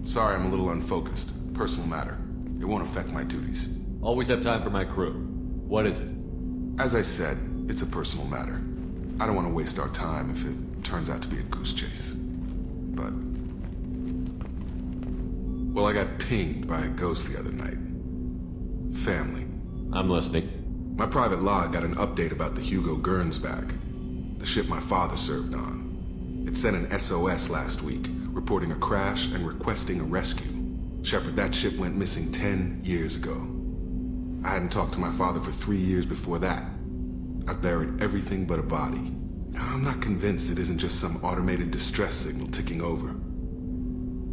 Sorry, I'm a little unfocused. Personal matter. It won't affect my duties. Always have time for my crew. What is it? As I said, it's a personal matter. I don't want to waste our time if it turns out to be a goose chase. But... well, I got pinged by a ghost the other night. Family. I'm listening. My private log got an update about the Hugo Gernsback, the ship my father served on. It sent an SOS last week, reporting a crash and requesting a rescue. Shepard, that ship went missing 10 years ago. I hadn't talked to my father for 3 years before that. I've buried everything but a body. I'm not convinced it isn't just some automated distress signal ticking over.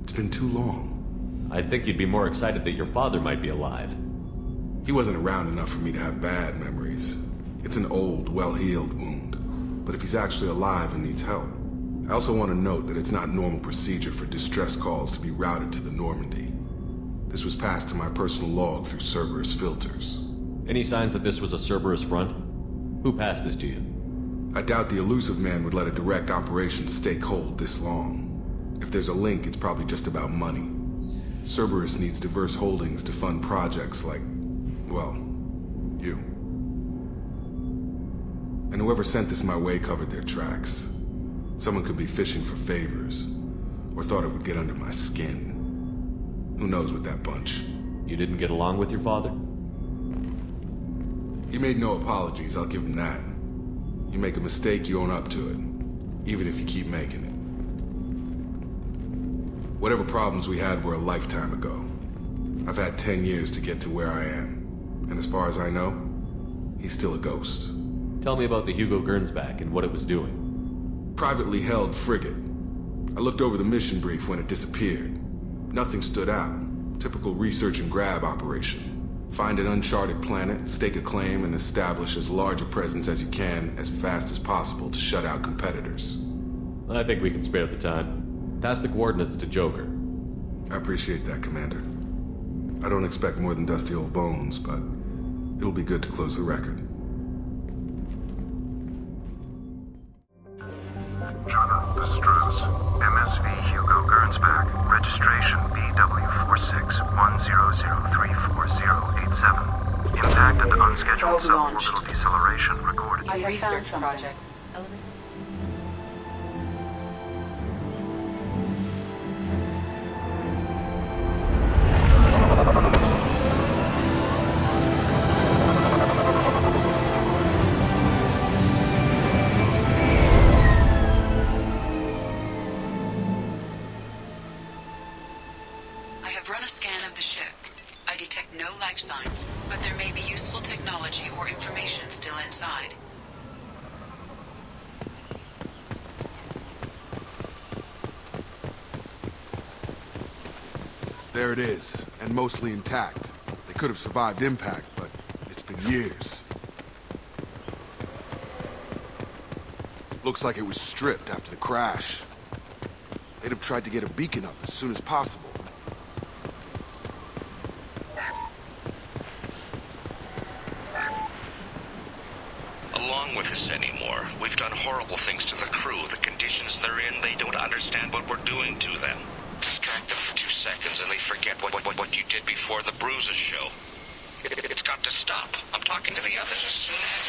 It's been too long. I think you'd be more excited that your father might be alive. He wasn't around enough for me to have bad memories. It's an old, well-healed wound. But if he's actually alive and needs help, I also want to note that it's not normal procedure for distress calls to be routed to the Normandy. This was passed to my personal log through Cerberus filters. Any signs that this was a Cerberus front? Who passed this to you? I doubt the elusive man would let a direct operation stake hold this long. If there's a link, it's probably just about money. Cerberus needs diverse holdings to fund projects like, well, you. And whoever sent this my way covered their tracks. Someone could be fishing for favors, or thought it would get under my skin. Who knows with that bunch? You didn't get along with your father? He made no apologies, I'll give him that. You make a mistake, you own up to it, even if you keep making it. Whatever problems we had were a lifetime ago. I've had 10 years to get to where I am, and as far as I know, he's still a ghost. Tell me about the Hugo Gernsback and what it was doing. Privately held frigate. I looked over the mission brief when it disappeared. Nothing stood out. Typical research and grab operation. Find an uncharted planet, stake a claim, and establish as large a presence as you can as fast as possible to shut out competitors. I think we can spare the time. Pass the coordinates to Joker. I appreciate that, Commander. I don't expect more than dusty old bones, but it'll be good to close the record. Channel distress. MSV Hugo Gernsback. Registration BW4610034087. Impact and unscheduled suborbital deceleration recorded. I have found some projects. I have run a scan of the ship. I detect no life signs, but there may be useful technology or information still inside. There it is, and mostly intact. They could have survived impact, but it's been years. Looks like it was stripped after the crash. They'd have tried to get a beacon up as soon as possible. Along with this anymore. We've done horrible things to the crew. The conditions they're in, they don't understand what we're doing to them. Distract them for 2 seconds and they forget what you did before the bruises show. It's got to stop. I'm talking to the others as soon as...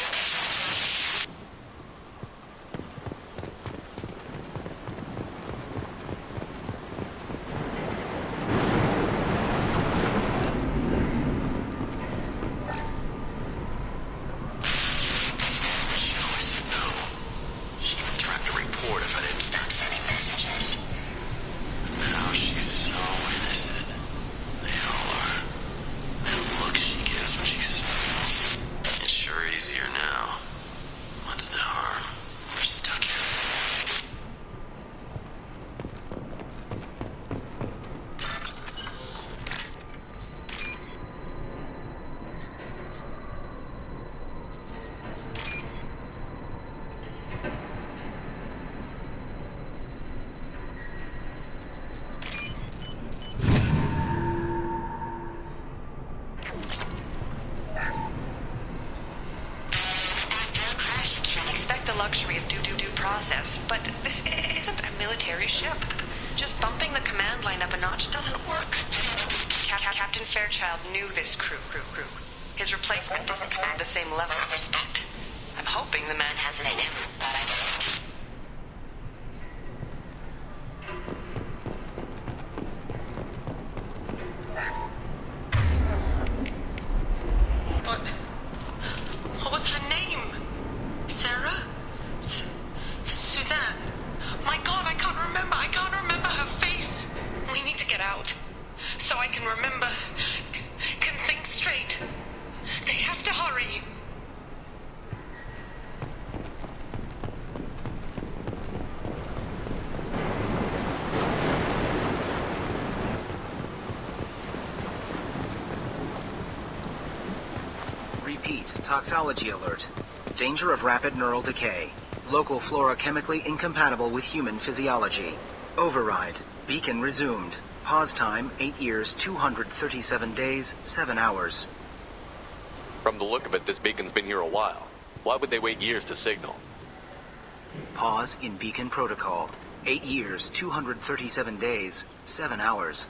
Luxury of due process, but this isn't a military ship. Just bumping the command line up a notch doesn't work. Captain Fairchild knew this crew. His replacement doesn't command the same level of respect. I'm hoping the man has it in him. What was her name? Sarah? Suzanne? My God, I can't remember her face. We need to get out. So I can remember, can think straight. They have to hurry. Repeat, toxology alert. Danger of rapid neural decay. Local flora chemically incompatible with human physiology. Override. Beacon resumed. Pause time, 8 years, 237 days, 7 hours. From the look of it, this beacon's been here a while. Why would they wait years to signal? Pause in beacon protocol. 8 years, 237 days, 7 hours.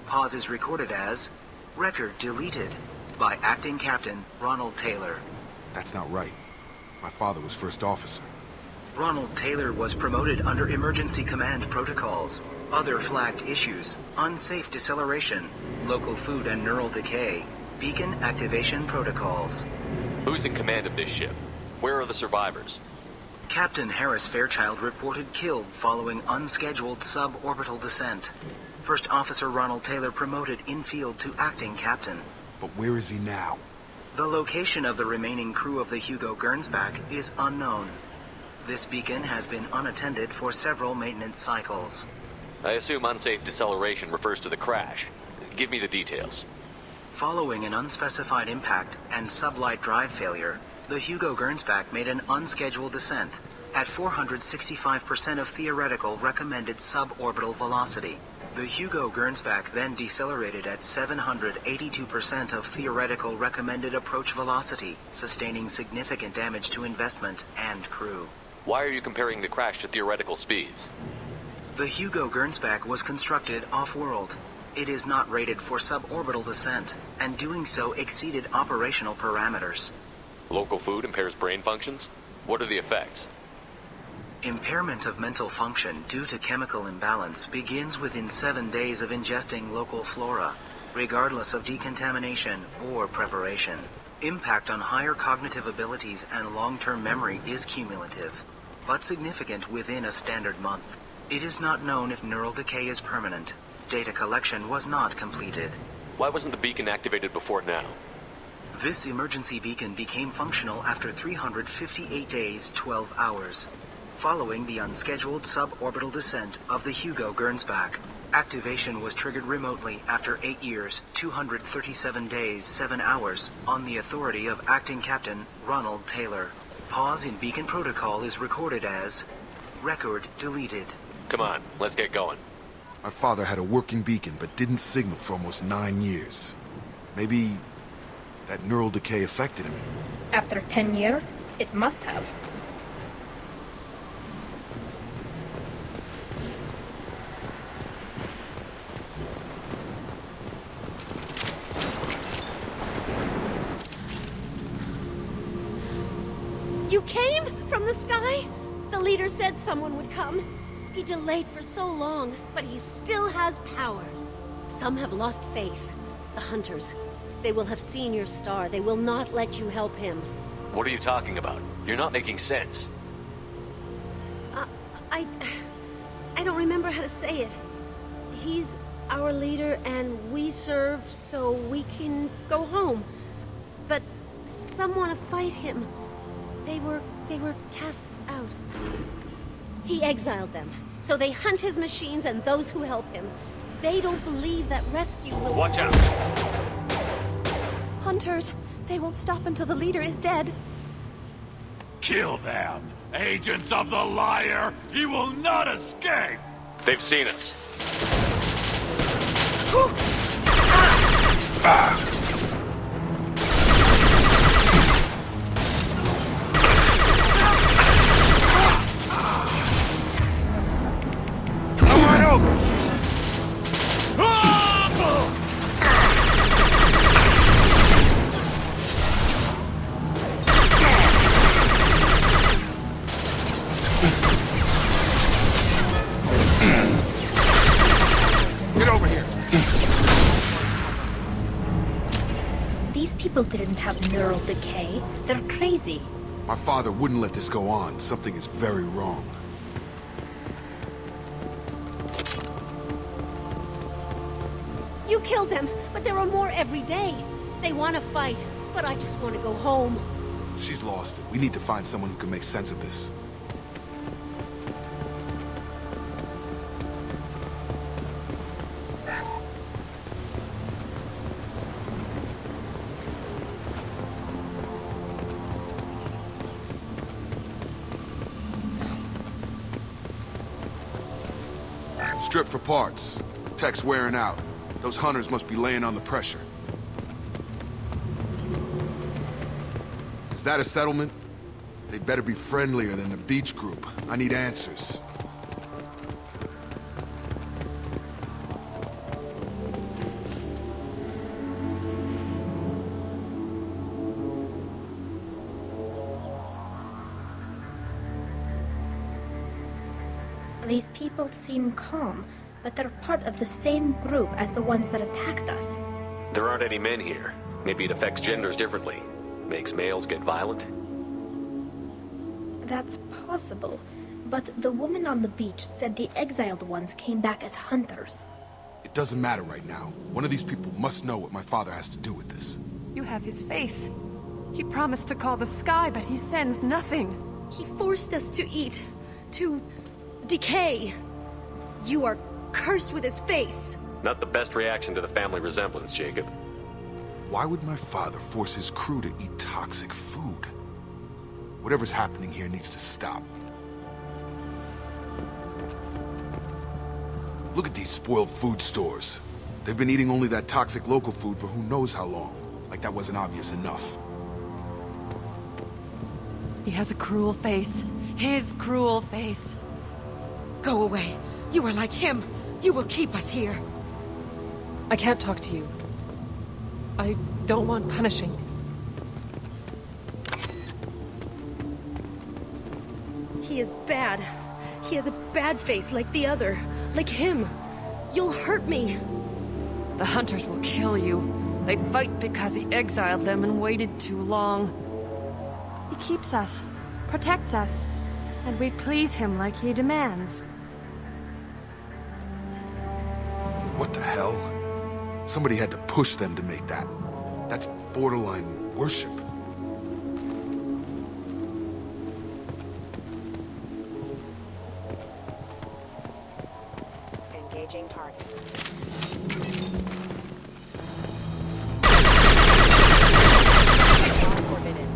Pause is recorded as record deleted by Acting Captain Ronald Taylor. That's not right. My father was first officer. Ronald Taylor was promoted under emergency command protocols. Other flagged issues: unsafe deceleration, local food and neural decay, beacon activation protocols. Who's in command of this ship? Where are the survivors? Captain Harris Fairchild reported killed following unscheduled suborbital descent. First Officer Ronald Taylor promoted in-field to acting captain. But where is he now? The location of the remaining crew of the Hugo Gernsback is unknown. This beacon has been unattended for several maintenance cycles. I assume unsafe deceleration refers to the crash. Give me the details. Following an unspecified impact and sublight drive failure, the Hugo Gernsback made an unscheduled descent at 465% of theoretical recommended suborbital velocity. The Hugo Gernsback then decelerated at 782% of theoretical recommended approach velocity, sustaining significant damage to investment and crew. Why are you comparing the crash to theoretical speeds? The Hugo Gernsback was constructed off-world. It is not rated for suborbital descent, and doing so exceeded operational parameters. Local food impairs brain functions? What are the effects? Impairment of mental function due to chemical imbalance begins within 7 days of ingesting local flora, regardless of decontamination or preparation. Impact on higher cognitive abilities and long-term memory is cumulative, but significant within a standard month. It is not known if neural decay is permanent. Data collection was not completed. Why wasn't the beacon activated before now? This emergency beacon became functional after 358 days, 12 hours. Following the unscheduled suborbital descent of the Hugo Gernsback, activation was triggered remotely after 8 years, 237 days, 7 hours, on the authority of Acting Captain Ronald Taylor. Pause in beacon protocol is recorded as record deleted. Come on, let's get going. My father had a working beacon but didn't signal for almost 9 years. Maybe that neural decay affected him. After 10 years, it must have. You came from the sky? The leader said someone would come. He delayed for so long, but he still has power. Some have lost faith. The hunters. They will have seen your star. They will not let you help him. What are you talking about? You're not making sense. I don't remember how to say it. He's our leader and we serve so we can go home. But some want to fight him. They were cast out. He exiled them, so they hunt his machines and those who help him. They don't believe that rescue will... Watch out! Hunters, they won't stop until the leader is dead. Kill them! Agents of the liar! You will not escape! They've seen us. I'm wide open! neural decay. They're crazy. My father wouldn't let this go on. Something is very wrong. You killed them, but there are more every day. They want to fight, but I just want to go home. She's lost it. We need to find someone who can make sense of this. Strip for parts. Tech's wearing out. Those hunters must be laying on the pressure. Is that a settlement? They'd better be friendlier than the beach group. I need answers. These people seem calm, but they're part of the same group as the ones that attacked us. There aren't any men here. Maybe it affects genders differently. Makes males get violent? That's possible, but the woman on the beach said the exiled ones came back as hunters. It doesn't matter right now. One of these people must know what my father has to do with this. You have his face. He promised to call the sky, but he sends nothing. He forced us to eat, to decay. You are cursed with his face. Not the best reaction to the family resemblance, Jacob. Why would my father force his crew to eat toxic food? Whatever's happening here needs to stop. Look at these spoiled food stores. They've been eating only that toxic local food for who knows how long. Like that wasn't obvious enough. He has a cruel face. His cruel face. Go away. You are like him. You will keep us here. I can't talk to you. I don't want punishing. He is bad. He has a bad face like the other. Like him. You'll hurt me. The hunters will kill you. They fight because he exiled them and waited too long. He keeps us, protects us, and we please him like he demands. What the hell? Somebody had to push them to make that. That's borderline worship. Engaging target. Forbidden.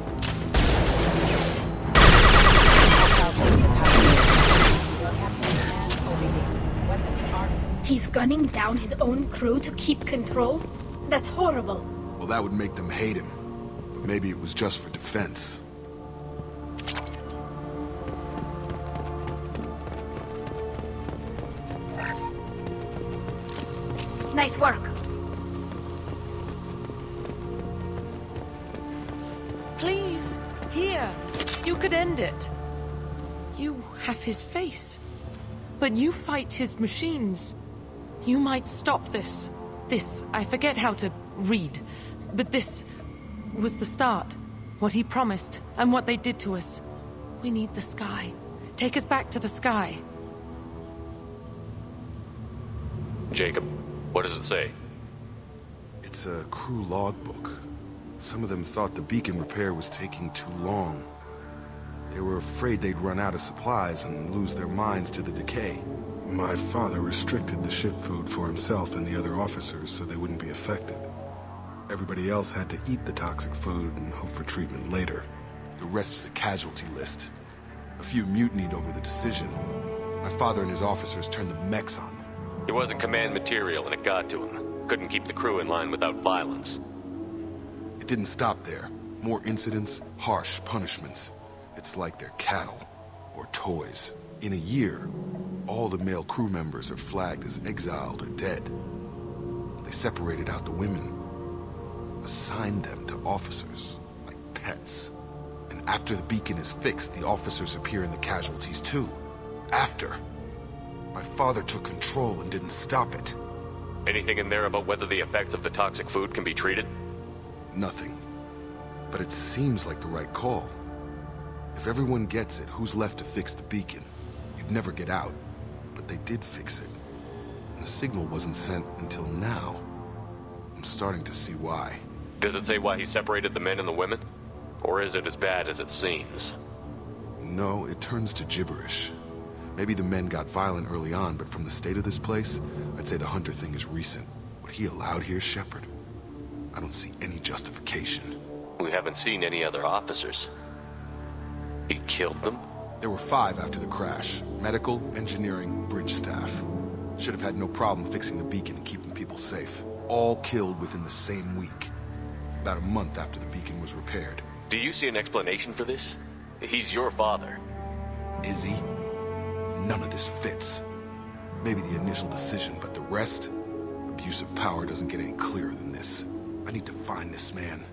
He's gunning down his own crew to keep control? That's horrible. Well, that would make them hate him. But maybe it was just for defense. Nice work. Please, here. You could end it. You have his face. But you fight his machines. You might stop this. This, I forget how to read. But this was the start. What he promised, and what they did to us. We need the sky. Take us back to the sky. Jacob, what does it say? It's a crew logbook. Some of them thought the beacon repair was taking too long. They were afraid they'd run out of supplies and lose their minds to the decay. My father restricted the ship food for himself and the other officers so they wouldn't be affected. Everybody else had to eat the toxic food and hope for treatment later. The rest is a casualty list. A few mutinied over the decision. My father and his officers turned the mechs on them. He wasn't command material and it got to him. Couldn't keep the crew in line without violence. It didn't stop there. More incidents, harsh punishments. It's like they're cattle, or toys. In a year, all the male crew members are flagged as exiled or dead. They separated out the women, assigned them to officers, like pets. And after the beacon is fixed, the officers appear in the casualties too. After. My father took control and didn't stop it. Anything in there about whether the effects of the toxic food can be treated? Nothing. But it seems like the right call. If everyone gets it, who's left to fix the beacon? You'd never get out. But they did fix it. And the signal wasn't sent until now. I'm starting to see why. Does it say why he separated the men and the women? Or is it as bad as it seems? No, it turns to gibberish. Maybe the men got violent early on, but from the state of this place, I'd say the Hunter thing is recent. What he allowed here, Shepard? I don't see any justification. We haven't seen any other officers. He killed them? There were 5 after the crash. Medical, engineering, bridge staff. Should have had no problem fixing the beacon and keeping people safe. All killed within the same week. About a month after the beacon was repaired. Do you see an explanation for this? He's your father. Is he? None of this fits. Maybe the initial decision, but the rest? Abuse of power doesn't get any clearer than this. I need to find this man.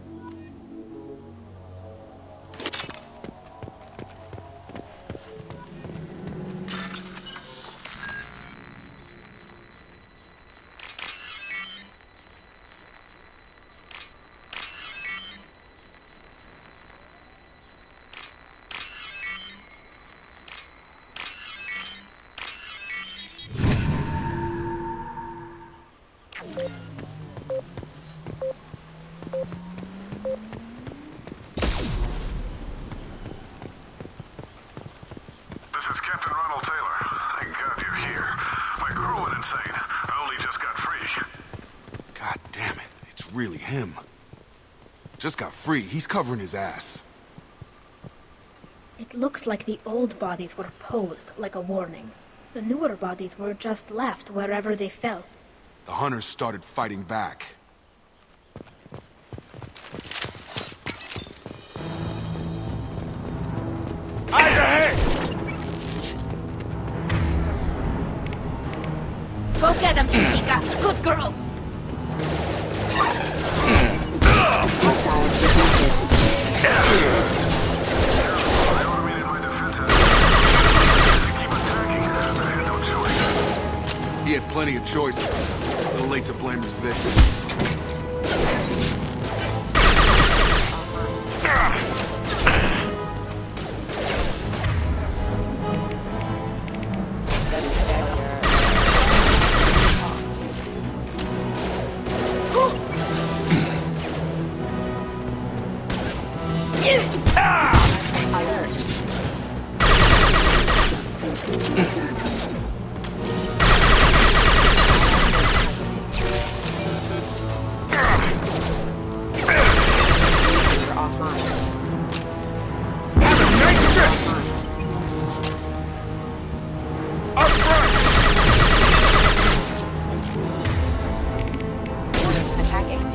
This is Captain Ronald Taylor. Thank God you're here. My crew went insane. I only just got free. God damn it, it's really him. Just got free, he's covering his ass. It looks like the old bodies were posed like a warning. The newer bodies were just left wherever they fell. The Hunters started fighting back. Eyes ahead! Go get them, Chica. Good girl. Hostiles detected. I automated my defenses. Keep attacking. I had no choice. He had plenty of choices. A little late to blame his victims.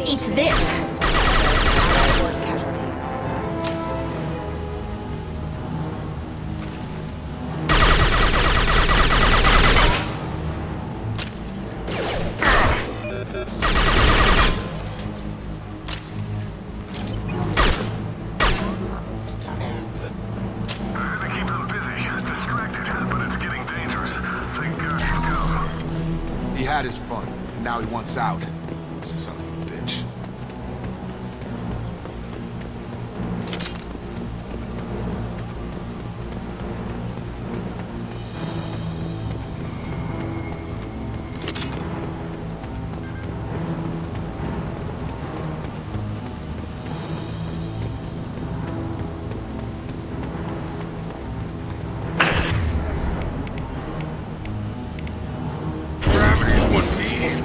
Eat this! He had his fun, and now he wants out. Son of a bitch.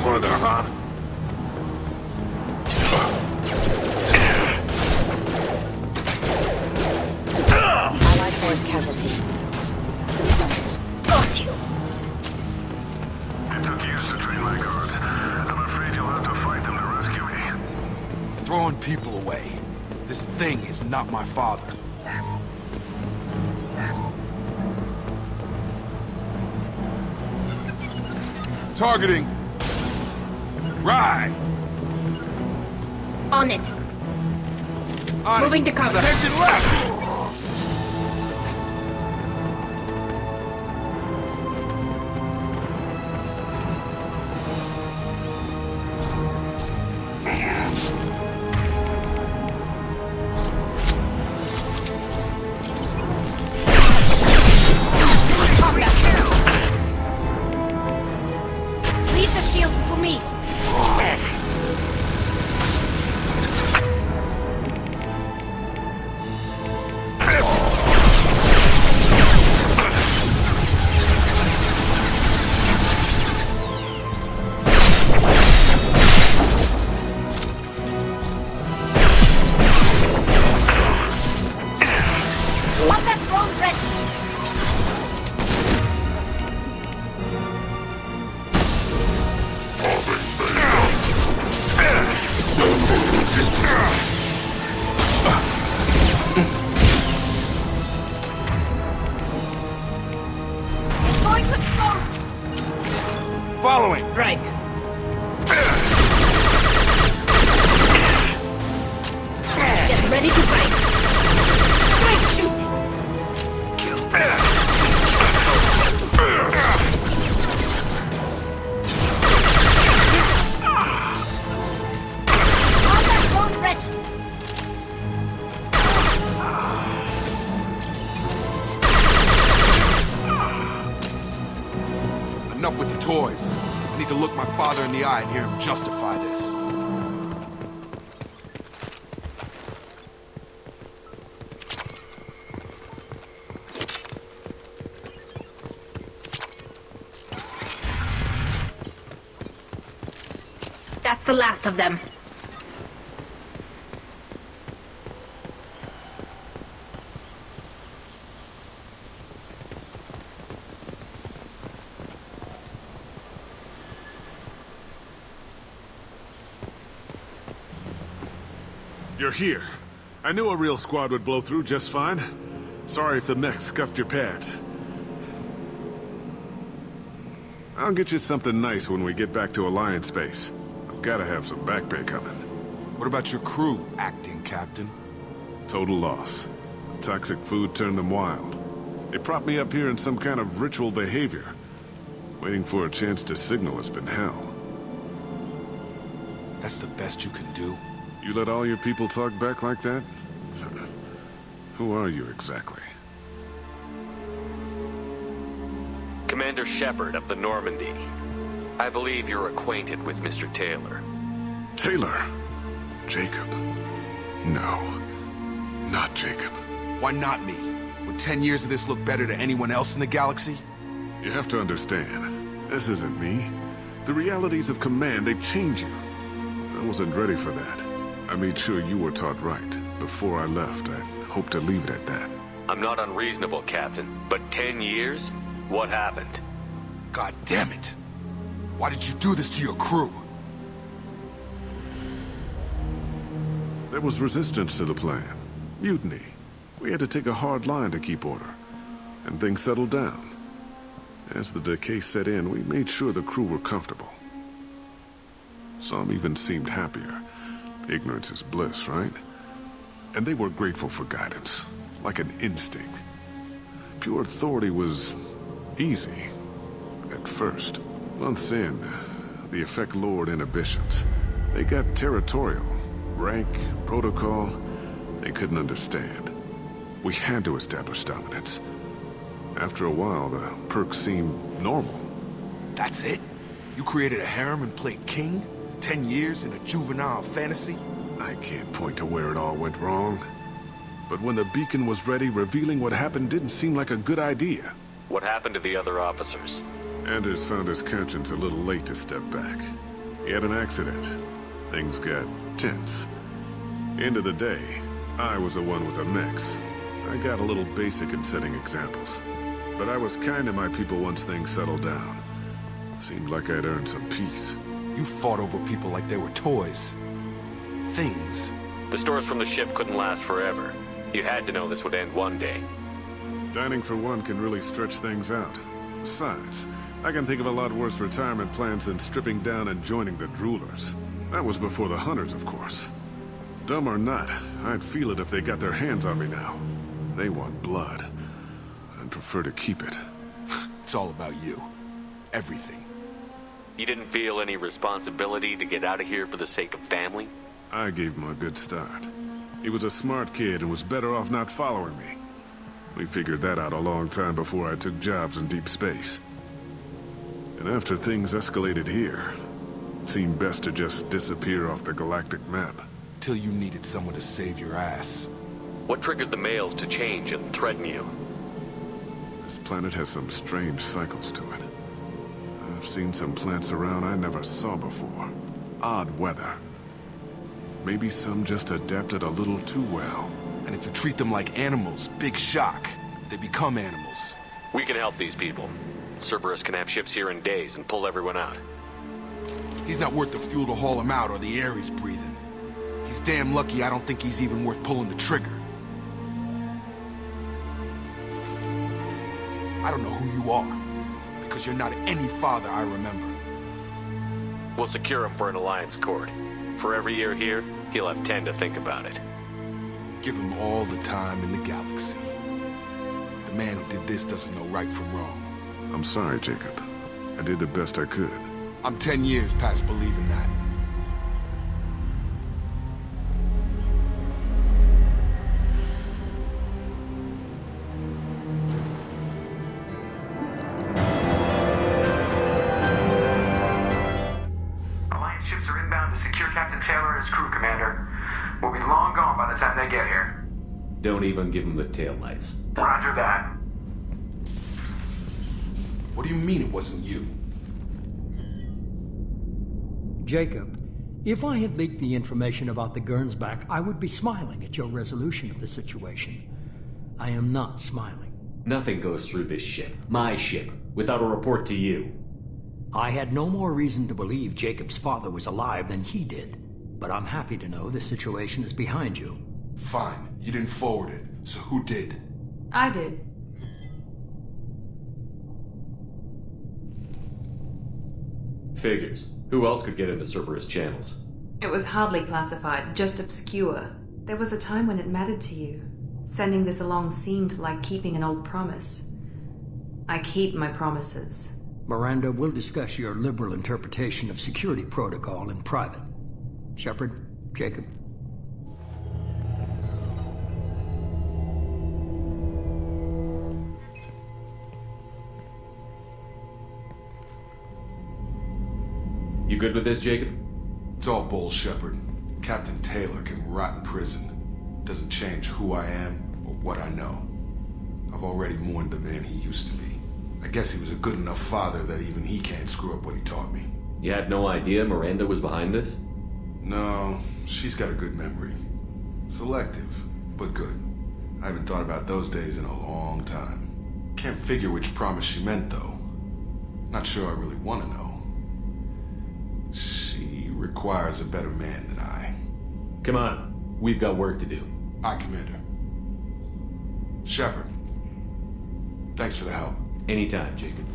Mother, huh? Allied force casualty. Got you! It took years to train my guards. I'm afraid you'll have to fight them to rescue me. Throwing people away. This thing is not my father. Targeting. Right. On it. On Moving it. to cover. Attention left. Combat drone ready. Going to explode. Following. Right. Get ready to fight. Great shooting. Combat drone ready. Enough with the toys. I need to look my father in the eye and hear him justify this. That's the last of them. You're here. I knew a real squad would blow through just fine. Sorry if the mech scuffed your pads. I'll get you something nice when we get back to Alliance space. I've gotta have some back pay coming. What about your crew, acting captain? Total loss. Toxic food turned them wild. They propped me up here in some kind of ritual behavior. Waiting for a chance to signal has been hell. That's the best you can do? You let all your people talk back like that? Who are you exactly? Commander Shepard of the Normandy. I believe you're acquainted with Mr. Taylor. Taylor? Jacob? No. Not Jacob. Why not me? Would 10 years of this look better to anyone else in the galaxy? You have to understand, this isn't me. The realities of command, they change you. I wasn't ready for that. I made sure you were taught right. Before I left, I hoped to leave it at that. I'm not unreasonable, Captain, but 10 years? What happened? God damn it! Why did you do this to your crew? There was resistance to the plan. Mutiny. We had to take a hard line to keep order. And things settled down. As the decay set in, we made sure the crew were comfortable. Some even seemed happier. Ignorance is bliss, right? And they were grateful for guidance, like an instinct. Pure authority was easy, at first. Months in, the effect lowered inhibitions. They got territorial. Rank, protocol, they couldn't understand. We had to establish dominance. After a while, the perks seemed normal. That's it? You created a harem and played king? 10 years in a juvenile fantasy? I can't point to where it all went wrong. But when the beacon was ready, revealing what happened didn't seem like a good idea. What happened to the other officers? Anders found his conscience a little late to step back. He had an accident. Things got tense. End of the day, I was the one with the mechs. I got a little basic in setting examples. But I was kind to my people once things settled down. Seemed like I'd earned some peace. You fought over people like they were toys. Things. The stores from the ship couldn't last forever. You had to know this would end one day. Dining for one can really stretch things out. Besides, I can think of a lot worse retirement plans than stripping down and joining the droolers. That was before the hunters, of course. Dumb or not, I'd feel it if they got their hands on me now. They want blood. I'd prefer to keep it. It's all about you. Everything. You didn't feel any responsibility to get out of here for the sake of family? I gave him a good start. He was a smart kid and was better off not following me. We figured that out a long time before I took jobs in deep space. And after things escalated here, it seemed best to just disappear off the galactic map. Till you needed someone to save your ass. What triggered the males to change and threaten you? This planet has some strange cycles to it. I've seen some plants around I never saw before. Odd weather. Maybe some just adapted a little too well. And if you treat them like animals, big shock. They become animals. We can help these people. Cerberus can have ships here in days and pull everyone out. He's not worth the fuel to haul him out or the air he's breathing. He's damn lucky I don't think he's even worth pulling the trigger. I don't know who you are, because you're not any father I remember. We'll secure him for an Alliance court. For every year here, he'll have 10 to think about it. Give him all the time in the galaxy. The man who did this doesn't know right from wrong. I'm sorry, Jacob. I did the best I could. I'm 10 years past believing that. Alliance ships are inbound to secure Captain Taylor and his crew, Commander. We'll be long gone by the time they get here. Don't even give him the taillights. Roger that. What do you mean it wasn't you? Jacob, if I had leaked the information about the Gernsback, I would be smiling at your resolution of the situation. I am not smiling. Nothing goes through this ship, my ship, without a report to you. I had no more reason to believe Jacob's father was alive than he did, but I'm happy to know the situation is behind you. Fine, you didn't forward it, so who did? I did. Figures. Who else could get into Cerberus channels? It was hardly classified, just obscure. There was a time when it mattered to you. Sending this along seemed like keeping an old promise. I keep my promises. Miranda, we'll discuss your liberal interpretation of security protocol in private. Shepard, Jacob. You good with this, Jacob? It's all bull, Shepard. Captain Taylor can rot in prison. Doesn't change who I am or what I know. I've already mourned the man he used to be. I guess he was a good enough father that even he can't screw up what he taught me. You had no idea Miranda was behind this? No, she's got a good memory. Selective, but good. I haven't thought about those days in a long time. Can't figure which promise she meant, though. Not sure I really want to know. She requires a better man than I. Come on, we've got work to do. Aye, Commander. Shepard, thanks for the help. Anytime, Jacob.